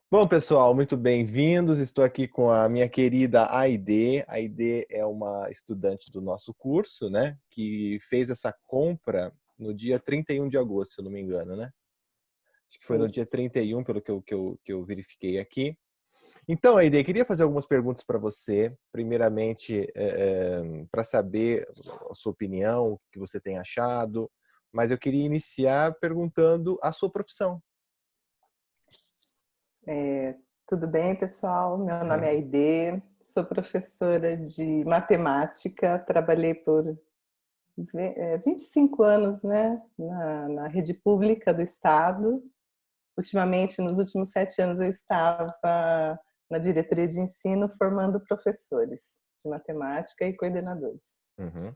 Bom, pessoal, muito bem-vindos. Estou aqui com a minha querida Aide. A Aide é uma estudante do nosso curso, né? Que fez essa compra no dia 31 de agosto, se eu não me engano, né? Acho que foi no dia Isso. 31, pelo que eu verifiquei aqui. Então, Aide, queria fazer algumas perguntas para você. Primeiramente, para saber a sua opinião, o que você tem achado. Mas eu queria iniciar perguntando a sua profissão. Tudo bem, pessoal? Meu nome é Aide, sou professora de matemática, trabalhei por 25 anos, né, na rede pública do Estado. Ultimamente, nos últimos 7 anos, eu estava na diretoria de ensino formando professores de matemática e coordenadores. Uhum.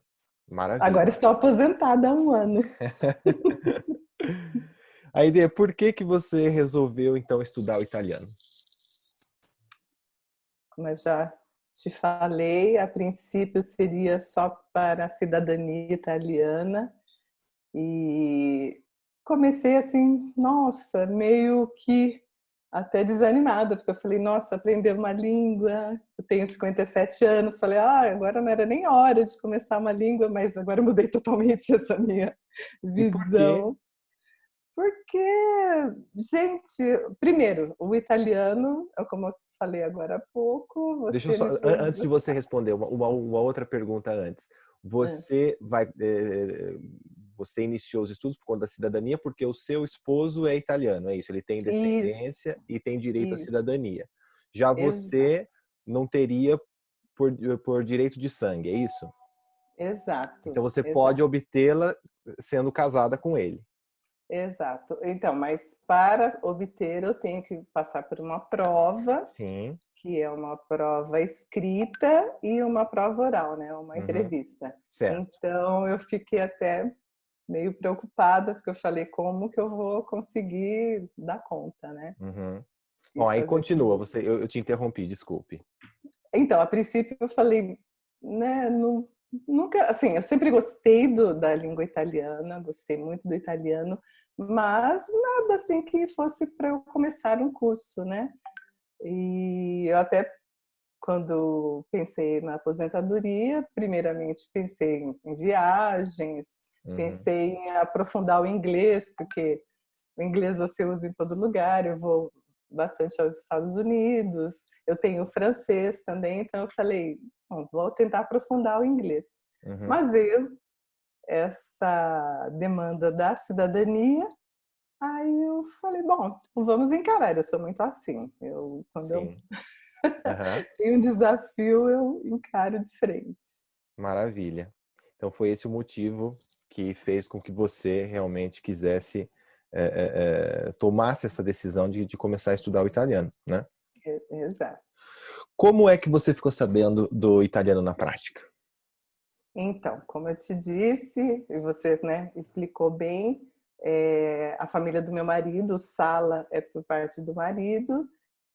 Agora Maravilha. estou aposentada há um ano. Aide, por que você resolveu então estudar o italiano? Como eu já te falei, a princípio seria só para a cidadania italiana e comecei assim, nossa, meio que até desanimada, porque eu falei, nossa, aprender uma língua, eu tenho 57 anos, falei, agora não era nem hora de começar uma língua, mas agora eu mudei totalmente essa minha E por quê? visão. Porque, gente, primeiro, o italiano, como eu falei agora há pouco, Deixa eu você só, me fez antes de você gostar. responder, uma outra pergunta antes. Você vai, você iniciou os estudos por conta da cidadania porque o seu esposo é italiano, é isso? Ele tem Isso, descendência e tem direito à isso, cidadania. Já exato, você não teria por direito de sangue, é isso? Então exato, você pode exato. obtê-la sendo casada com ele. Exato. Então, mas para obter eu tenho que passar por uma prova, Sim. que é uma prova escrita e uma prova oral, né? Uma Uhum. entrevista. Certo. Então eu fiquei até meio preocupada, porque eu falei, como que eu vou conseguir dar conta, né? Uhum. E Bom, aí fazer continua. tudo. Eu te interrompi, desculpe. Então, a princípio eu falei, né, nunca, assim, eu sempre gostei da língua italiana, gostei muito do italiano, mas nada assim que fosse para eu começar um curso, né? E eu até quando pensei na aposentadoria, primeiramente pensei em viagens, Uhum. pensei em aprofundar o inglês, porque o inglês você usa em todo lugar, eu vou bastante aos Estados Unidos, eu tenho francês também, então eu falei, bom, vou tentar aprofundar o inglês. Uhum. Mas veio essa demanda da cidadania, aí eu falei, bom, vamos encarar, eu sou muito assim, quando eu Sim. Aham. tenho um desafio, eu encaro de frente. Maravilha. Então foi esse o motivo que fez com que você realmente quisesse tomasse essa decisão de começar a estudar o italiano, né? Exato. Como é que você ficou sabendo do italiano na prática? Então, como eu te disse, e você, né, explicou bem, a família do meu marido, o Sala é por parte do marido,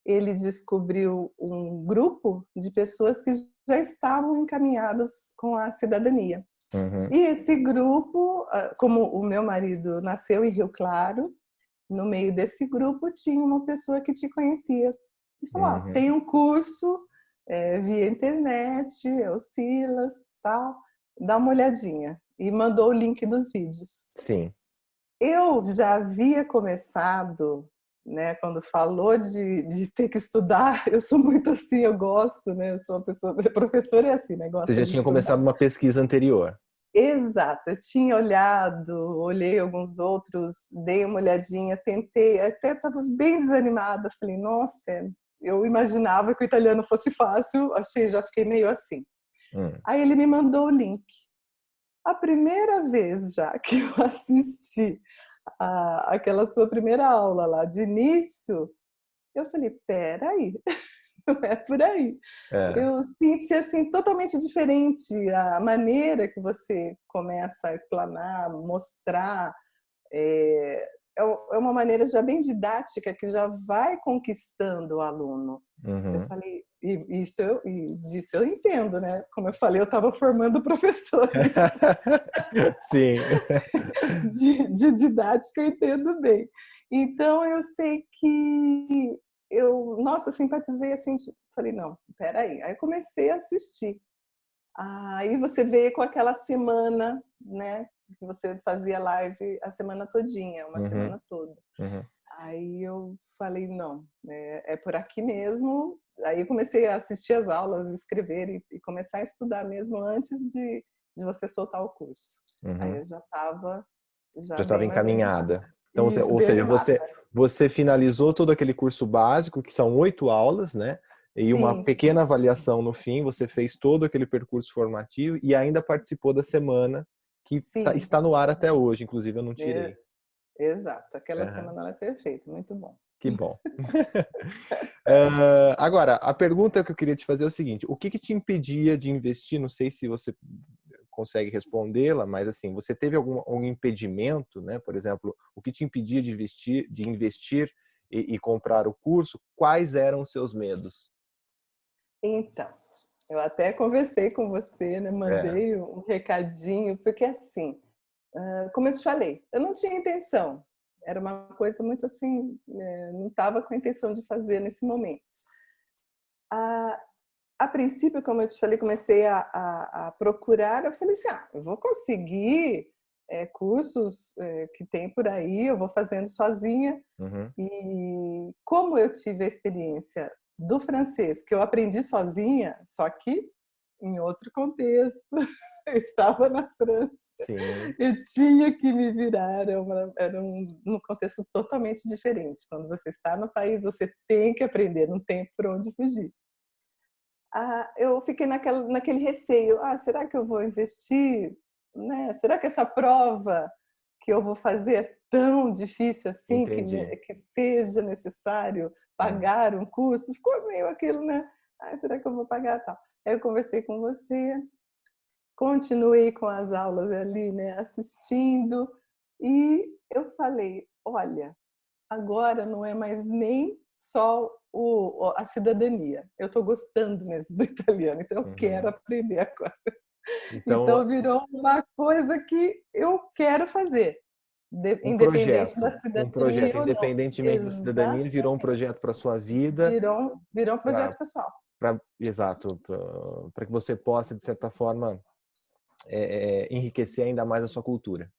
ele descobriu um grupo de pessoas que já estavam encaminhadas com a cidadania. Uhum. E esse grupo, como o meu marido nasceu em Rio Claro, no meio desse grupo tinha uma pessoa que te conhecia. E falou, Uhum. tem um curso via internet, é o Silas, tal, dá uma olhadinha. E mandou o link dos vídeos. Sim. Eu já havia começado, né, quando falou de ter que estudar, eu sou muito assim, eu gosto, né, eu sou uma pessoa, professora é assim, né, Você gosta já de tinha estudar. começado uma pesquisa anterior. Exato, eu tinha olhado, olhei alguns outros, dei uma olhadinha, tentei, até estava bem desanimada, falei, nossa, eu imaginava que o italiano fosse fácil, achei, já fiquei meio assim. Hum. Aí ele me mandou o link. A primeira vez já que eu assisti aquela sua primeira aula lá de início, eu falei, peraí, não é por aí. É. Eu senti assim totalmente diferente a maneira que você começa a explanar, mostrar, é uma maneira já bem didática que já vai conquistando o aluno. Eu Uhum. falei, e disso eu entendo, né? Como eu falei, eu estava formando professores Sim. de didática, eu entendo bem. Então eu sei que nossa, simpatizei assim, falei, não, peraí. Aí comecei a assistir. Aí você veio com aquela semana, né, que você fazia live a semana todinha, uma Uhum, semana toda. uhum. Aí eu falei, não, é por aqui mesmo. Aí eu comecei a assistir as aulas, escrever e começar a estudar mesmo antes de você soltar o curso. Aí Uhum. eu já estava Já estava bem mais encaminhada. animada. Então, Isso, ou bem seja, animada. você finalizou todo aquele curso básico, que são 8 aulas, né? E uma Sim, pequena avaliação no fim, você fez todo aquele percurso formativo e ainda participou da semana que sim. está no ar até hoje, inclusive eu não É, tirei. exato. Aquela Aham, semana ela é perfeita, muito bom. que bom. Agora, a pergunta que eu queria te fazer é o seguinte: o que que te impedia de investir? Não sei se você consegue respondê-la, mas assim, você teve algum impedimento, né? Por exemplo, o que te impedia de investir e comprar o curso? Quais eram os seus medos? Então, eu até conversei com você, né? É. Mandei um recadinho, porque assim, como eu te falei, eu não tinha intenção. Era uma coisa muito assim, não estava com a intenção de fazer nesse momento. A, a princípio, como eu te falei, comecei a procurar. Eu falei assim, eu vou conseguir cursos que tem por aí, eu vou fazendo sozinha. Uhum. E como eu tive a experiência do francês, que eu aprendi sozinha, só que em outro contexto, eu estava na França, Sim, eu tinha que me virar, era um contexto totalmente diferente. Quando você está no país, você tem que aprender, não tem por onde fugir. Eu fiquei naquele receio, será que eu vou investir? Né? Será que essa prova que eu vou fazer é tão difícil assim, entendi. que seja necessário Hum. pagar um curso? Ficou meio aquilo, né? Será que eu vou pagar tal? Aí eu conversei com você, continuei com as aulas ali, né, assistindo, e eu falei, olha, agora não é mais nem só a cidadania. Eu estou gostando mesmo do italiano, então eu quero Uhum. aprender agora. Então, Então virou uma coisa que eu quero fazer, independente da um projeto, cidadania ou não. independentemente da cidadania, virou um Exatamente. projeto para sua vida, Virou um projeto pessoal. exato, para que você possa, de certa forma, enriquecer ainda mais a sua cultura.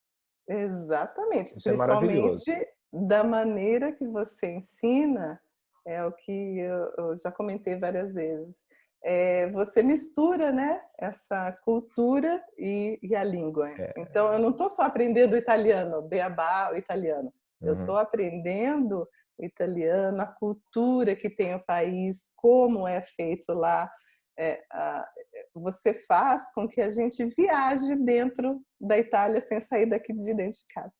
Exatamente, Isso é principalmente maravilhoso. da maneira que você ensina, é o que eu já comentei várias vezes. Você mistura, né, essa cultura e a língua. É. Então, eu não estou só aprendendo o italiano, beabá, o italiano. Eu estou Uhum. aprendendo o italiano, a cultura que tem o país, como é feito lá. Você faz com que a gente viaje dentro da Itália sem sair daqui de dentro de casa.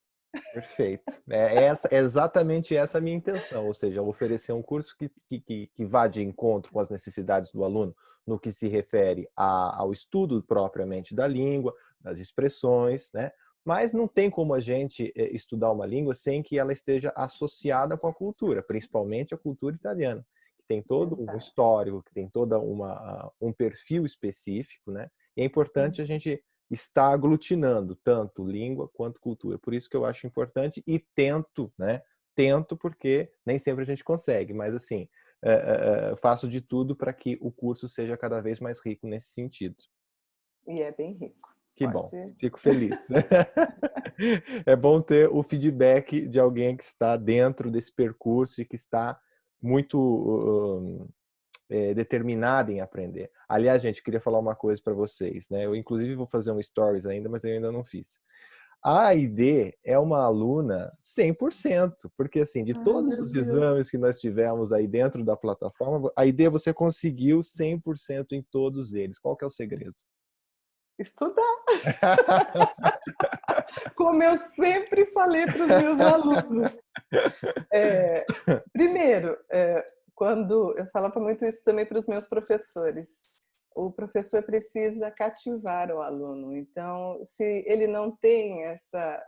Perfeito. É exatamente essa a minha intenção, ou seja, oferecer um curso que vá de encontro com as necessidades do aluno no que se refere ao estudo propriamente da língua, das expressões, né? Mas não tem como a gente estudar uma língua sem que ela esteja associada com a cultura, principalmente a cultura italiana, que tem todo um Exato. histórico, que tem toda um perfil específico, né? E é importante a gente está aglutinando tanto língua quanto cultura. Por isso que eu acho importante e tento, né? Tento porque nem sempre a gente consegue, mas assim, faço de tudo para que o curso seja cada vez mais rico nesse sentido. E é bem rico. Que bom, Pode. fico feliz. É bom ter o feedback de alguém que está dentro desse percurso e que está muito determinada em aprender. Aliás, gente, queria falar uma coisa para vocês, né? Eu, inclusive, vou fazer um stories ainda, mas eu ainda não fiz. A Aide é uma aluna 100%, porque assim, de Ah, todos meu os Deus. exames que nós tivemos aí dentro da plataforma, a Aide você conseguiu 100% em todos eles. Qual que é o segredo? Estudar, como eu sempre falei para os meus alunos. É, primeiro, quando eu falava muito isso também para os meus professores, o professor precisa cativar o aluno. Então, se ele não tem essa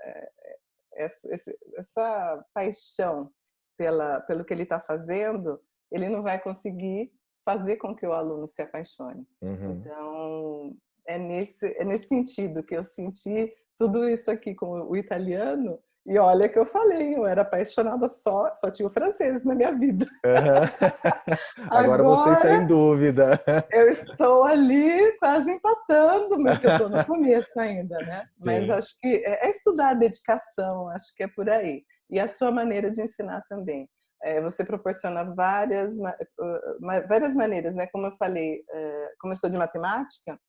paixão pelo que ele está fazendo, ele não vai conseguir fazer com que o aluno se apaixone. Uhum. Então, é nesse sentido que eu senti tudo isso aqui com o italiano, E olha que eu falei, eu era apaixonada só tinha o francês na minha vida. Agora você está em Agora dúvida. eu estou ali quase empatando, mas porque eu estou no começo ainda, né? Mas Sim. acho que é estudar a dedicação, acho que é por aí. E a sua maneira de ensinar também. Você proporciona várias maneiras, né? Como eu falei, como eu sou de matemática,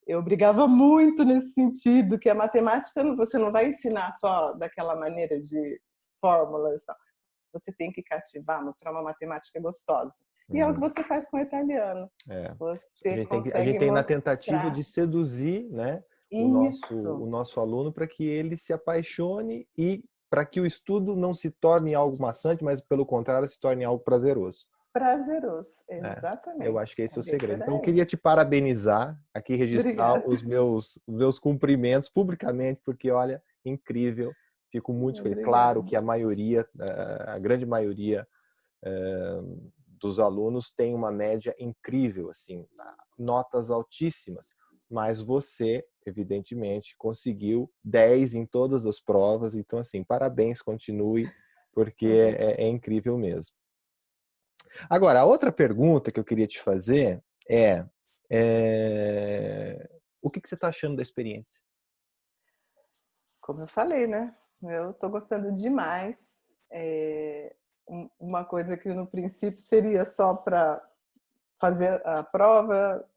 eu brigava muito nesse sentido, que a matemática você não vai ensinar só daquela maneira de fórmulas, você tem que cativar, mostrar uma matemática gostosa. E é o que Uhum. você faz com o italiano. É. Você A gente consegue tem na tentativa mostrar de seduzir, né, isso, o nosso aluno para que ele se apaixone e para que o estudo não se torne algo maçante, mas pelo contrário se torne algo prazeroso. prazeroso, É, eu acho exatamente. que esse é É o bem segredo. por Então, eu aí. queria te parabenizar, aqui registrar Obrigada. meus cumprimentos publicamente, porque, olha, incrível. Fico muito feliz. Claro Obrigada. que a maioria, a grande maioria dos alunos tem uma média incrível, assim, notas altíssimas. Mas você, evidentemente, conseguiu 10 em todas as provas. Então, assim, parabéns, continue, porque é incrível mesmo. Agora, a outra pergunta que eu queria te fazer o que você está achando da experiência? Como eu falei, né? Eu estou gostando demais. Uma coisa que no princípio seria só para fazer a prova,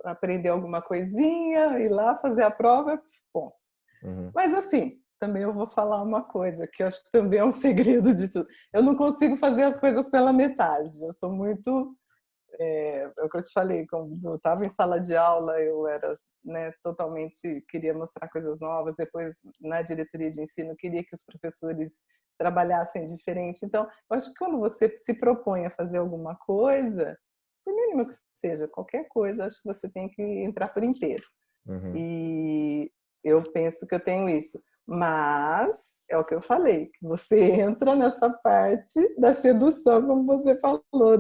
aprender alguma coisinha, ir lá fazer a prova, bom. Uhum. Mas assim, também eu vou falar uma coisa que eu acho que também é um segredo de tudo. Eu não consigo fazer as coisas pela metade. Eu sou muito, é o que eu te falei, quando eu estava em sala de aula, eu era, né, totalmente queria mostrar coisas novas. Depois, na diretoria de ensino, queria que os professores trabalhassem diferente. Então, eu acho que quando você se propõe a fazer alguma coisa, por mínimo que seja, qualquer coisa, acho que você tem que entrar por inteiro. Uhum. E eu penso que eu tenho isso. Mas é o que eu falei, que você entra nessa parte da sedução, como você falou,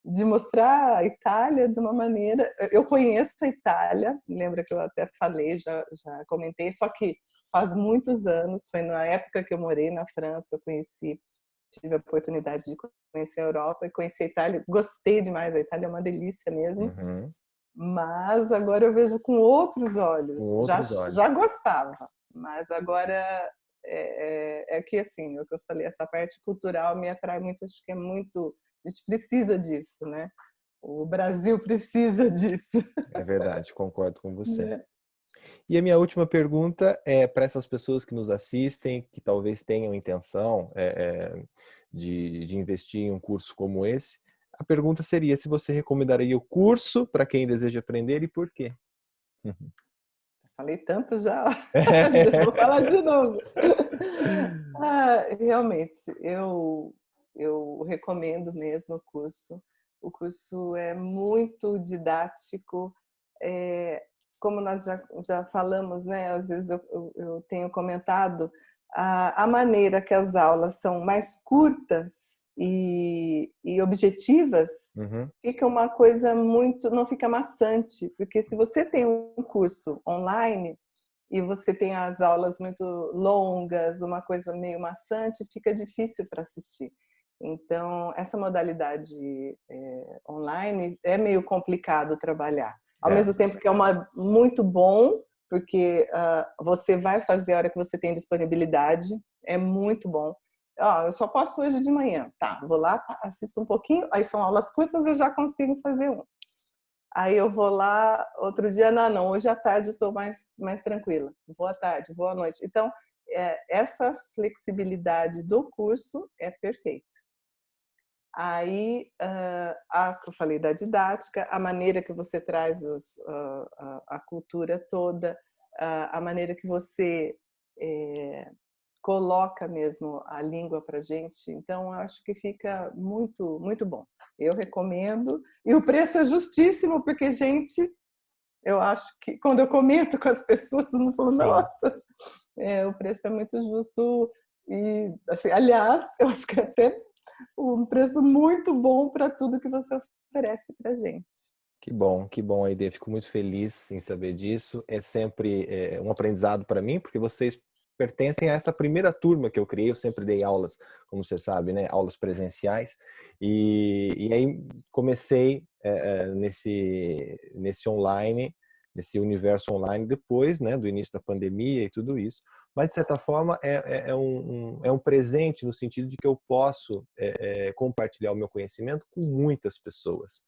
de mostrar a Itália de uma maneira. Eu conheço a Itália, lembra que eu até falei, já comentei, só que faz muitos anos, foi na época que eu morei na França, eu tive a oportunidade de conhecer a Europa e conhecer a Itália, gostei demais, a Itália é uma delícia mesmo. Uhum. Mas agora eu vejo com outros Com olhos. outros Já olhos. gostava, mas agora é que assim, é o que eu falei, essa parte cultural me atrai muito, acho que é muito, a gente precisa disso, né? O Brasil precisa disso. É verdade, concordo com você. Né? E a minha última pergunta é para essas pessoas que nos assistem, que talvez tenham intenção de investir em um curso como esse. A pergunta seria se você recomendaria o curso para quem deseja aprender e por quê? Falei tanto já, vou falar de novo. Realmente, eu recomendo mesmo o curso. O curso é muito didático. Como nós já falamos, né? Às vezes eu tenho comentado a maneira que as aulas são mais curtas e objetivas, Uhum. fica uma coisa muito, não fica maçante, porque se você tem um curso online e você tem as aulas muito longas, uma coisa meio maçante, fica difícil para assistir. Então, essa modalidade online é meio complicado trabalhar. Ao É. mesmo tempo que é muito bom, porque você vai fazer a hora que você tem disponibilidade, é muito bom. Eu só posso hoje de manhã, tá? Vou lá, assisto um pouquinho, aí são aulas curtas, eu já consigo fazer um. Aí eu vou lá, outro dia, não, hoje à tarde estou mais tranquila. Vou à tarde, vou à noite. Então, essa flexibilidade do curso é perfeita. Aí, que eu falei da didática, a maneira que você traz a cultura toda, a maneira que você coloca mesmo a língua para gente. Então, eu acho que fica muito, muito bom. Eu recomendo. E o preço é justíssimo, porque, gente, eu acho que quando eu comento com as pessoas, todo mundo fala, Sim. nossa, o preço é muito justo. E, assim, aliás, eu acho que é até um preço muito bom para tudo que você oferece para gente. Que bom, Aide. Fico muito feliz em saber disso. É sempre um aprendizado para mim, porque vocês pertencem a essa primeira turma que eu criei. Eu sempre dei aulas, como você sabe, né? Aulas presenciais. E aí comecei nesse online, nesse universo online depois, né, do início da pandemia e tudo isso. Mas, de certa forma, é um presente no sentido de que eu posso compartilhar o meu conhecimento com muitas pessoas.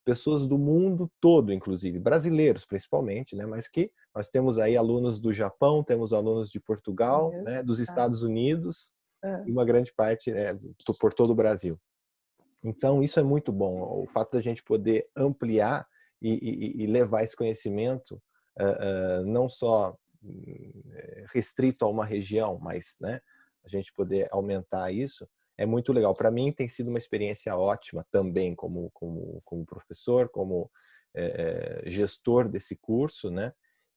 Pessoas do mundo todo, inclusive, brasileiros principalmente, né? Mas que nós temos aí alunos do Japão, temos alunos de Portugal, Mesmo? né? Dos Tá. Estados Unidos É. e uma grande parte por todo o Brasil. Então, isso é muito bom. O fato da gente poder ampliar e levar esse conhecimento não só restrito a uma região, mas, né, a gente poder aumentar isso é muito legal. Para mim tem sido uma experiência ótima também como professor, como gestor desse curso, né?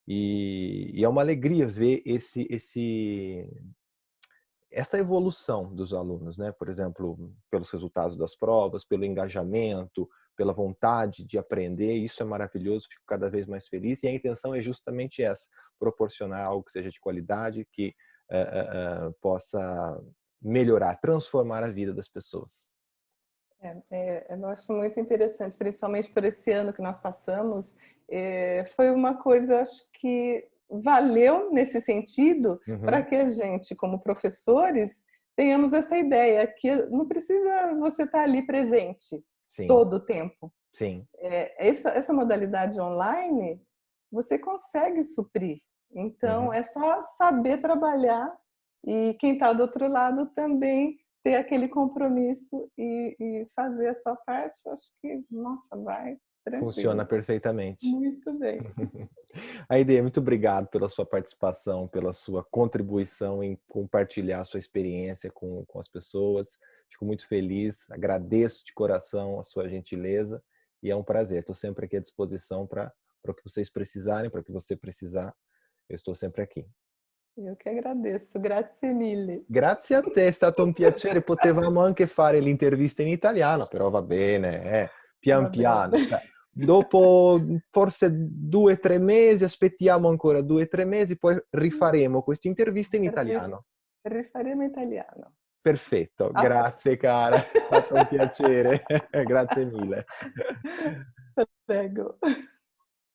E é uma alegria ver essa evolução dos alunos, né? Por exemplo, pelos resultados das provas, pelo engajamento, pela vontade de aprender, isso é maravilhoso, fico cada vez mais feliz e a intenção é justamente essa, proporcionar algo que seja de qualidade, que possa melhorar, transformar a vida das pessoas. Eu acho muito interessante, principalmente por esse ano que nós passamos, foi uma coisa, acho que valeu nesse sentido, para Uhum. que a gente, como professores, tenhamos essa ideia que não precisa você estar ali presente Sim, todo o tempo. sim. Essa modalidade online, você consegue suprir. Então, Uhum. é só saber trabalhar e quem está do outro lado também ter aquele compromisso e fazer a sua parte. Eu acho que, nossa, vai Funciona tranquilo. perfeitamente. Muito bem. Aide, muito obrigado pela sua participação, pela sua contribuição em compartilhar a sua experiência com as pessoas. Fico muito feliz, agradeço de coração a sua gentileza e é um prazer. Estou sempre aqui à disposição para o que vocês precisarem, para o que você precisar, eu estou sempre aqui. Eu que agradeço. Grazie mille. Grazie a te, è stato un piacere. Potevamo anche fare l'intervista in italiano, però va bene, Va pian bene. piano. Cioè, dopo forse 2 o 3 mesi, aspettiamo ancora 2 o 3 mesi, poi rifaremo questa intervista in italiano. Rifaremo italiano. Perfetto, Ah. grazie cara, è stato un piacere. Grazie mille. Prego.